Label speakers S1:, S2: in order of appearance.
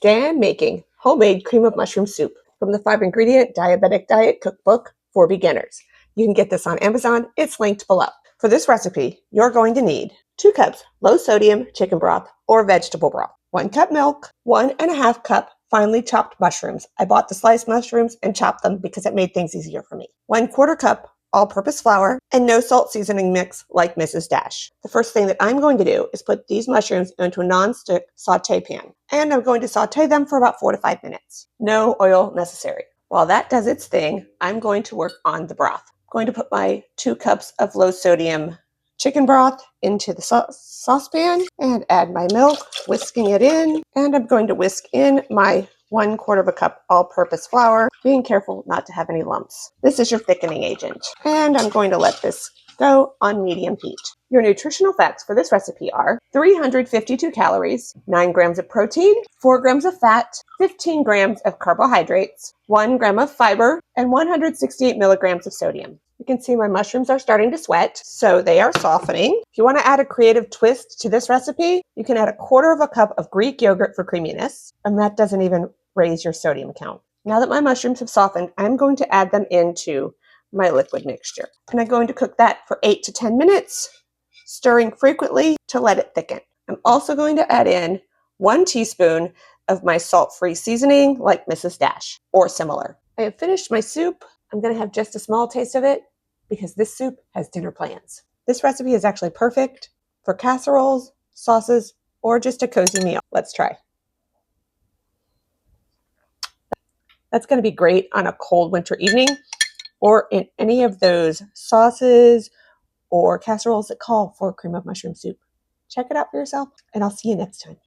S1: Today I'm making homemade cream of mushroom soup from the 5-ingredient Diabetic Diet Cookbook for Beginners. You can get this on Amazon. It's linked below. For this recipe, you're going to need 2 cups low-sodium chicken broth or vegetable broth, 1 cup milk, 1.5 cup finely chopped mushrooms. I bought the sliced mushrooms and chopped them because it made things easier for me. 1/4 cup all-purpose flour, and no salt seasoning mix like Mrs. Dash. The first thing that I'm going to do is put these mushrooms into a non-stick saute pan, and I'm going to saute them for about 4 to 5 minutes. No oil necessary. While that does its thing, I'm going to work on the broth. I'm going to put my 2 cups of low-sodium chicken broth into the saucepan and add my milk, whisking it in, and I'm going to whisk in my 1/4 cup all-purpose flour, being careful not to have any lumps. This is your thickening agent, and I'm going to let this go on medium heat. Your nutritional facts for this recipe are 352 calories, 9 grams of protein, 4 grams of fat, 15 grams of carbohydrates, 1 gram of fiber, and 168 milligrams of sodium. You can see my mushrooms are starting to sweat, so they are softening. If you want to add a creative twist to this recipe, you can add 1/4 cup of Greek yogurt for creaminess, and that doesn't even raise your sodium count. Now that my mushrooms have softened, I'm going to add them into my liquid mixture. And I'm going to cook that for 8 to 10 minutes, stirring frequently to let it thicken. I'm also going to add in 1 teaspoon of my salt-free seasoning like Mrs. Dash or similar. I have finished my soup. I'm going to have just a small taste of it because this soup has dinner plans. This recipe is actually perfect for casseroles, sauces, or just a cozy meal. Let's try. That's going to be great on a cold winter evening or in any of those sauces or casseroles that call for cream of mushroom soup. Check it out for yourself, and I'll see you next time.